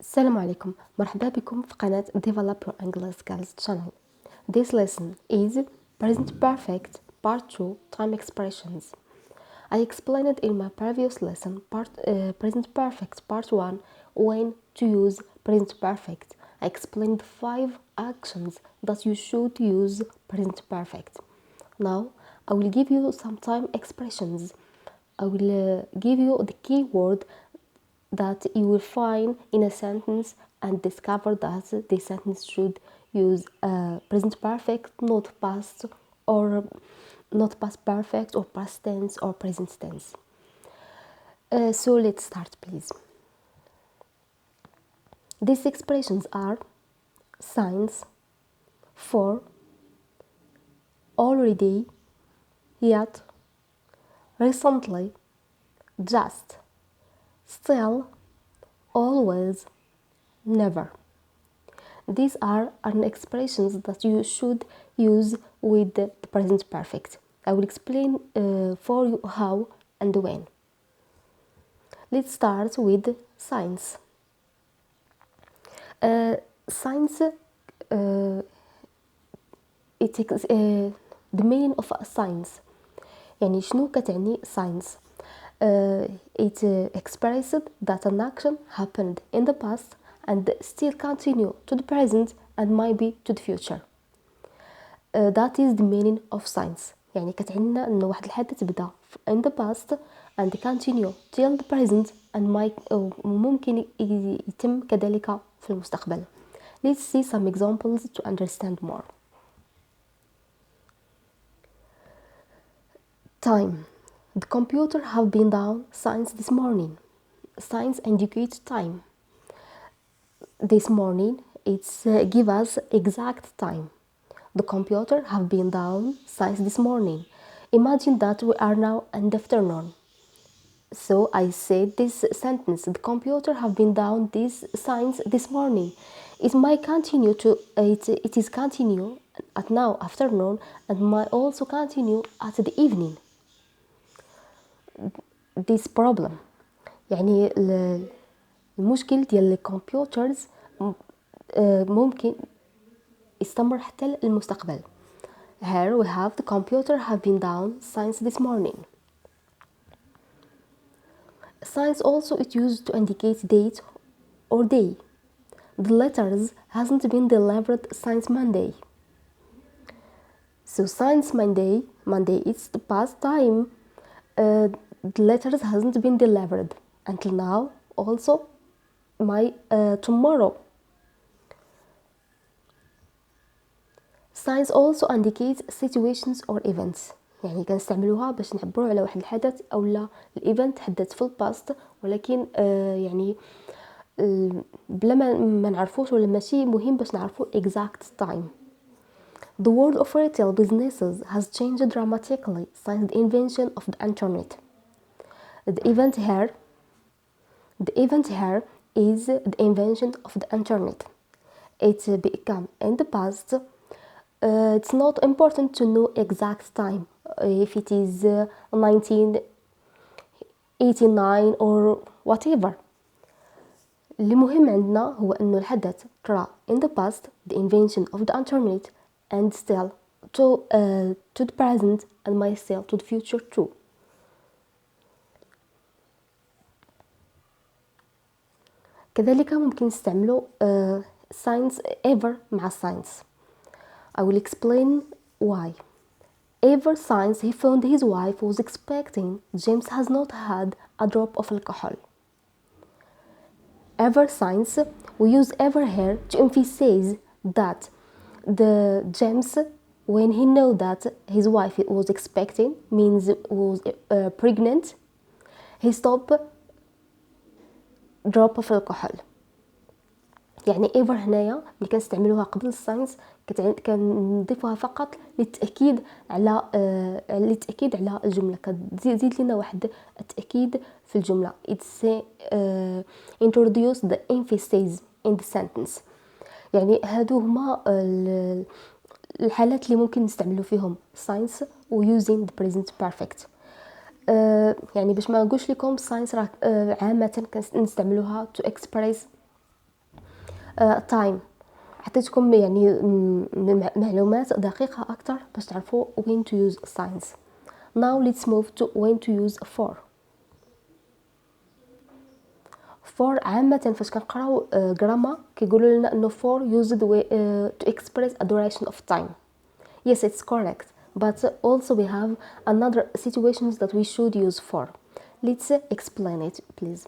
السلام عليكم، مرحبا بكم في قناة Develop Your English Skills channel. This lesson is present perfect part 2 time expressions. I explained in my previous lesson present perfect part 1 when to use present perfect. I explained 5 actions that you should use present perfect. Now I will give you some time expressions. I will give you the keyword that you will find in a sentence and discover that the sentence should use present perfect, not past, or not past perfect, or past tense, or present tense. So let's start, please. These expressions are since, for, already, yet, recently, just, still, always, never. These are expressions that you should use with the present perfect. I will explain for you how and when. Let's start with since. Since the meaning of since. يعني شنو كتعني since? It expressed that an action happened in the past and still continue to the present and might be to the future. That is the meaning of since. يعني كتعني انه واحد الحدث بدا in the past and continue till the present and might ممكن يتم كذلك في المستقبل. Let's see some examples to understand more. Time. The computer have been down since this morning. Since indicates time. This morning, it's give us exact time. The computer have been down since this morning. Imagine that we are now in the afternoon. So I said this sentence, the computer have been down since this morning. It might continue to, it is continue at now afternoon and might also continue at the evening. This problem يعني المشكل ديال الكمبيوترز ممكن يستمر حتى للمستقبل. Here we have the computer have been down since this morning. Since also it used to indicate date or day. The letters hasn't been delivered since Monday. So since Monday it's the past time. The letters hasn't been delivered until now. Also my tomorrow. Since also indicates situations or events. يعني كنستعملوها باش نعبروا على واحد الحدث او لا الايفنت حدث في الباست ولكن يعني بلا ما نعرفوش ولا ماشي مهم باش نعرفوا exact time. The world of retail businesses has changed dramatically since the invention of the internet. The event here is the invention of the internet. It became in the past. It's not important to know exact time if it is 1989 or whatever. اللي مهم عندنا هو انه الحدث طرا in the past, the invention of the internet, and still to the present and myself to the future too. كذلك ممكن نستعملوا since ever مع since. I will explain why. Ever since he found his wife was expecting, James has not had a drop of alcohol. Ever since, we use ever here to emphasize that the James, when he know that his wife was expecting, means was pregnant, he stopped drop of alcohol. يعني ever هنايا ملي كنستعملوها قبل الساينس كنضيفوها فقط للتاكيد على الجمله، كتزيد لنا واحد التاكيد في الجمله. It's introduce the emphasis in the sentence. يعني هادو هما الحالات اللي ممكن نستعملوا فيهم science و using the present perfect. يعني باش ما نقولش لكم science راه عامه كنستعملوها to express time. عطيتكم يعني معلومات دقيقة أكتر باش تعرفوا when to use signs. Now let's move to when to use for. for عامة فاش كنقراو grammar كيقولوا لنا انه for used to express a duration of time. Yes, it's correct, but also we have another situations that we should use for. Let's explain it, please.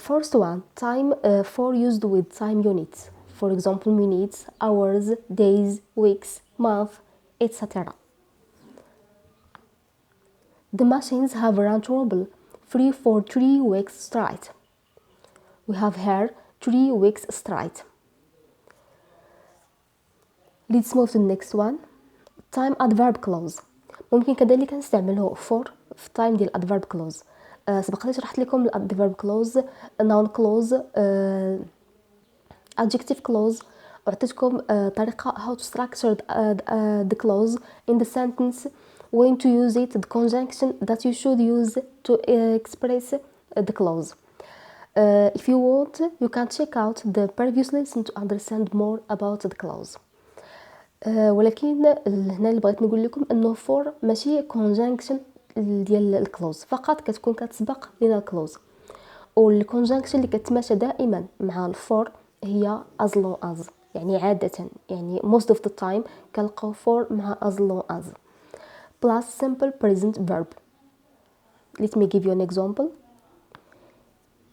First one, time for used with time units. For example, minutes, hours, days, weeks, month, etc. The machines have run trouble free for 3 weeks straight. We have here 3 weeks straight. Let's move to the next one. Time adverb clause. ممكن كذلك نستعمله for في time ديال adverb clause. سبق لي شرحت لكم adverb clause, noun clause, adjective clause. وعطيتكم طريقة how to structure the clause in the sentence, when to use it, the conjunction that you should use to express the clause. If you want, you can check out the previous lesson to understand more about the clause. ولكن هنا اللي بغيت نقول لكم انه for ماشي conjunction ديال الكلوز فقط, كتكون كتسبق لنا الكلوز. والكونجنكشن اللي كتماشى دائما مع الفور هي as long as, يعني عادة يعني most of the time كنلقاو for مع as long as plus simple present verb. Let me give you an example.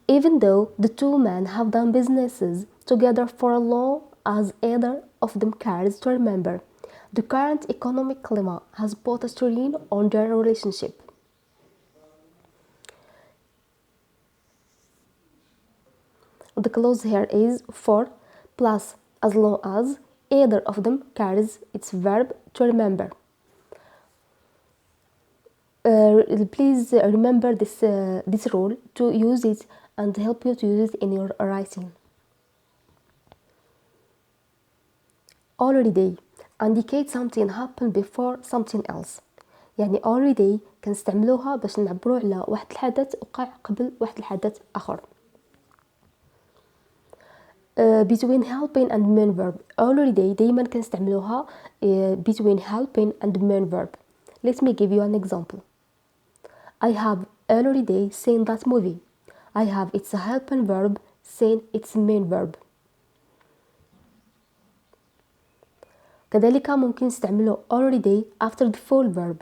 Even though the two men have done businesses together for as long as either of them cares to remember, the current economic climate has put a strain on their relationship. The clause here is for plus as long as either of them carries its verb to remember. Please remember this rule to use it and help you to use it in your writing. Already indicate something happened before something else. يعني already كنستعملوها باش نعبروا على واحد الحدث وقع قبل واحد الحدث آخر. Between helping and main verb. Already دايما كنستعملوها between helping and main verb. Let me give you an example. I have already seen that movie. I have its a helping verb, seen its main verb. كذلك ممكن نستعملو already after the full verb.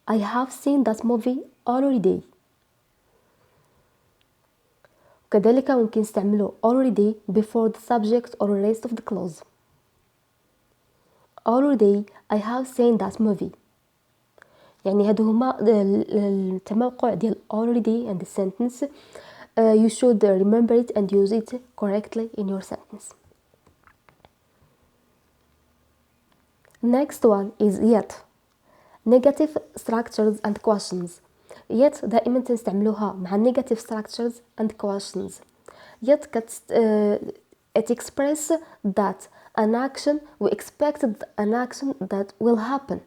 I have seen that movie already. كذلك ممكن نستعملو already before the subject or rest of the clause. Already I have seen that movie. يعني هادو هما التموقع ديال already and the sentence. You should remember it and use it correctly in your sentence. Next one is yet. Negative structures and questions. Yet دائما تنستعملوها مع negative structures and questions. Yet it express that an action we expected an action that will happen.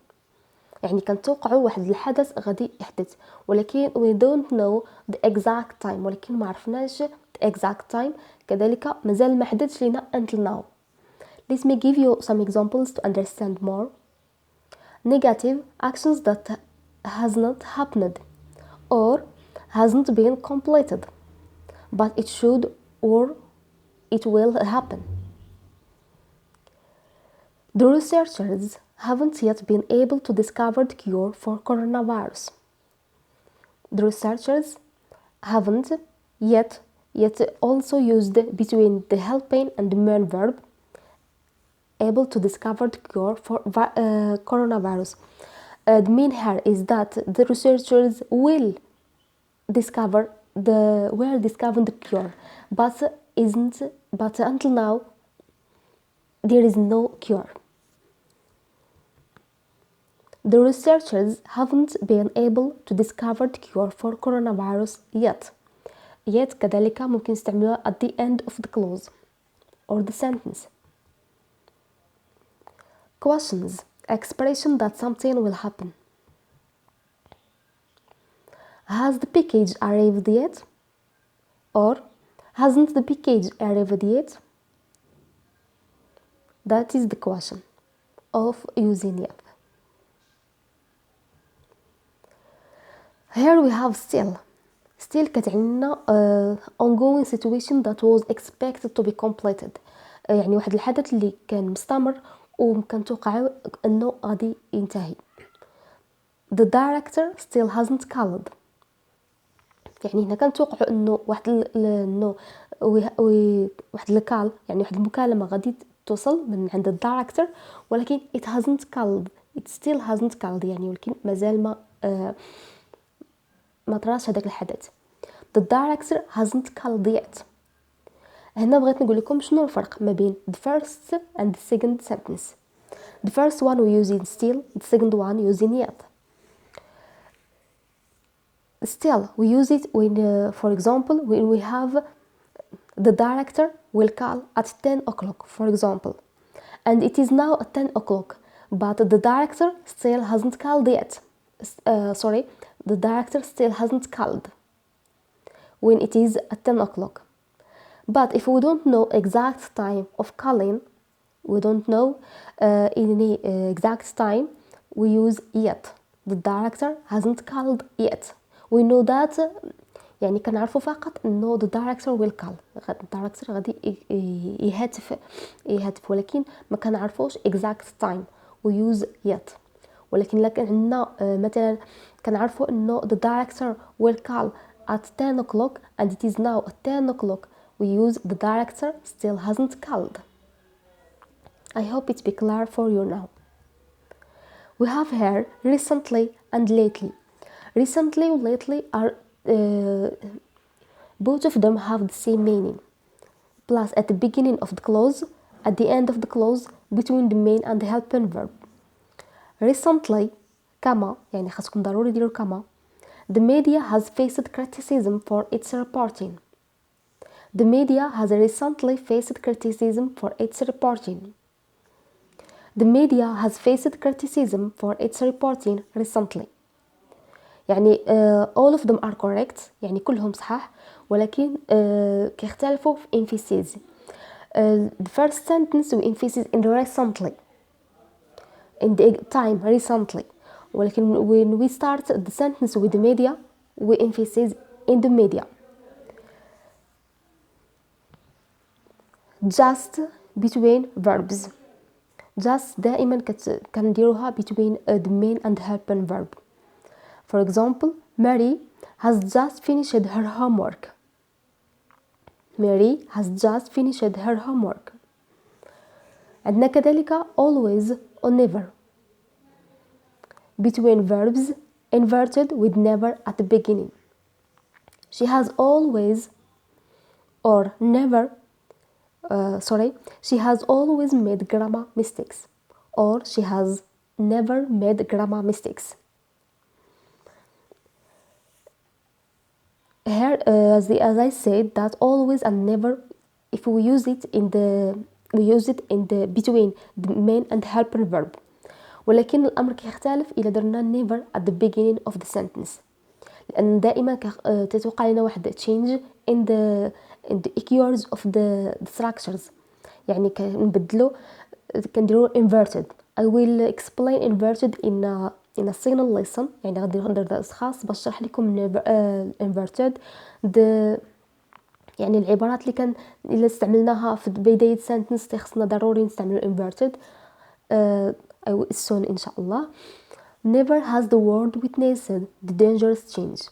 يعني كنتوقعوا واحد الحدث غادي يحدث ولكن we don't know the exact time, ولكن ما عرفناش the exact time. كذلك مازال ما حدثش لينا until now. Let me give you some examples to understand more. Negative actions that has not happened or hasn't been completed, but it should or it will happen. The researchers haven't yet been able to discover the cure for coronavirus. The researchers haven't yet also used between the helping and the main verb, able to discover the cure for coronavirus. The mean here is that the researchers will discover the cure, but until now there is no cure. The researchers haven't been able to discover the cure for coronavirus yet. Yet كذلك ممكن نستعملوها at the end of the clause or the sentence. Questions. Expression that something will happen. Has the package arrived yet? Or Hasn't the package arrived yet? That is the question of using yet. Here we have still. Still كتعنينا ongoing situation that was expected to be completed. يعني واحد الحدث اللي كان مستمر وكنتوقعوا انه غادي ينتهي. The director still hasn't called. يعني هنا كنتوقعوا انه انه واحد الكال، يعني واحد المكالمه غادي توصل من عند الدايركتور، ولكن it hasn't called. It still hasn't called، يعني ولكن مازال ما طراش هذاك الحدث. The director hasn't called yet. هنا بغيت نقول لكم شنو الفرق ما بين the first and the second sentence. The first one we using still, the second one using yet. Still we use it when for example when we have the director will call at 10 o'clock, for example, and it is now at 10 o'clock, but the director still hasn't called yet. The director still hasn't called when it is at 10 o'clock. But if we don't know exact time of calling, we don't know any exact time, we use yet. The director hasn't called yet. We know that يعني كنعرفوا فقط انه the director will call. الدايركتور غادي يهاتف ولكن ما كنعرفوش exact time. we use yet. ولكن لكن عندنا مثلا كنعرفوا انه the director will call at 10 o'clock and it is now at 10 o'clock. We use the director still hasn't called. I hope it be clear for you now. We have here recently and lately. Recently and lately are both of them have the same meaning. Plus at the beginning of the clause, at the end of the clause, between the main and the helping verb. Recently, كما يعني خاصكم ضروري ديروا كما. The media has faced criticism for its reporting. The media has recently faced criticism for its reporting. The media has faced criticism for its reporting recently. يعني all of them are correct، يعني كلهم صحاح، ولكن كيختلفوا في emphasis. The first sentence we emphasize in recently, in the time recently. ولكن when we start the sentence with the media we emphasize in the media. Just between verbs. Just دائما كنديروها between the main and helping verb. For example, Mary has just finished her homework. Mary has just finished her homework. عندنا كذلك always or never. Between verbs inverted with never at the beginning. She has always or never she has always made grammar mistakes, or she has never made grammar mistakes. Here, as I said, that always and never, if we use it in the between the main and helper verb. ولكن الأمر كيختلف إلا درنا never at the beginning of the sentence، لأن دائما تتوقع لنا واحد change in the echoes of the structures، يعني كنبدلو كنديرو inverted. I will explain inverted in a single lesson، يعني غادي ندير درس خاص باش نشرح لكم inverted يعني العبارات اللي كان الا استعملناها في بداية sentence خصنا ضروري نستعملو inverted soon إن شاء الله. Never has the world witnessed the dangerous change.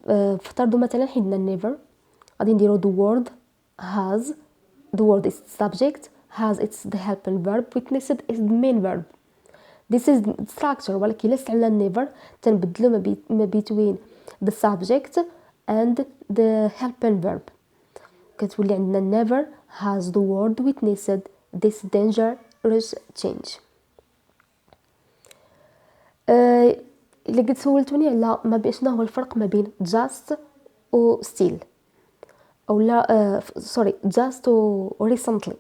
افترضوا مثلا حيدنا never، غادي نديرو the word has. The word is subject, has it's the helping verb, witnessed is the main verb. This is the structure. ولكن إلا استعملنا never تنبدلو ما between the subject and the helping verb. كتولي عندنا never has the world witnessed this dangerous change. اللي قد سولتوني على ما بين شنو هو الفرق ما بين just و still او لا just و recently.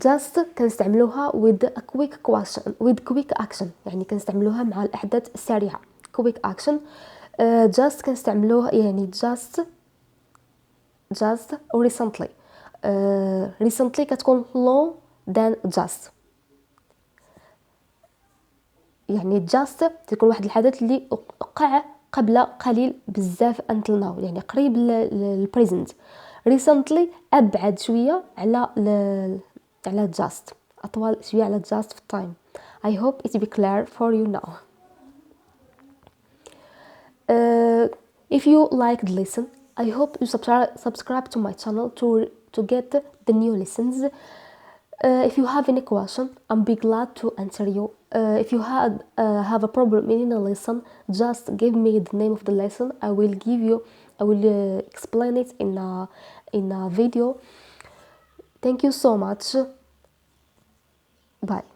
just كنستعملوها with a quick question with quick action، يعني كنستعملوها مع الاحداث السريعه quick action. just كنستعملوها يعني just just و recently. recently كتكون long than just. يعني just تكون واحد الحدث اللي وقع قبل قليل بزاف until now، يعني قريب للبريزنت. recently ابعد شويه على just، اطول شويه على just في التايم. I hope it be clear for you now. If you liked the lesson, I hope you subscribe to my channel to get the new lessons. If you have any question, I'll be glad to answer you. If you have a problem in a lesson, just give me the name of the lesson. I will explain it in a video. Thank you so much. Bye.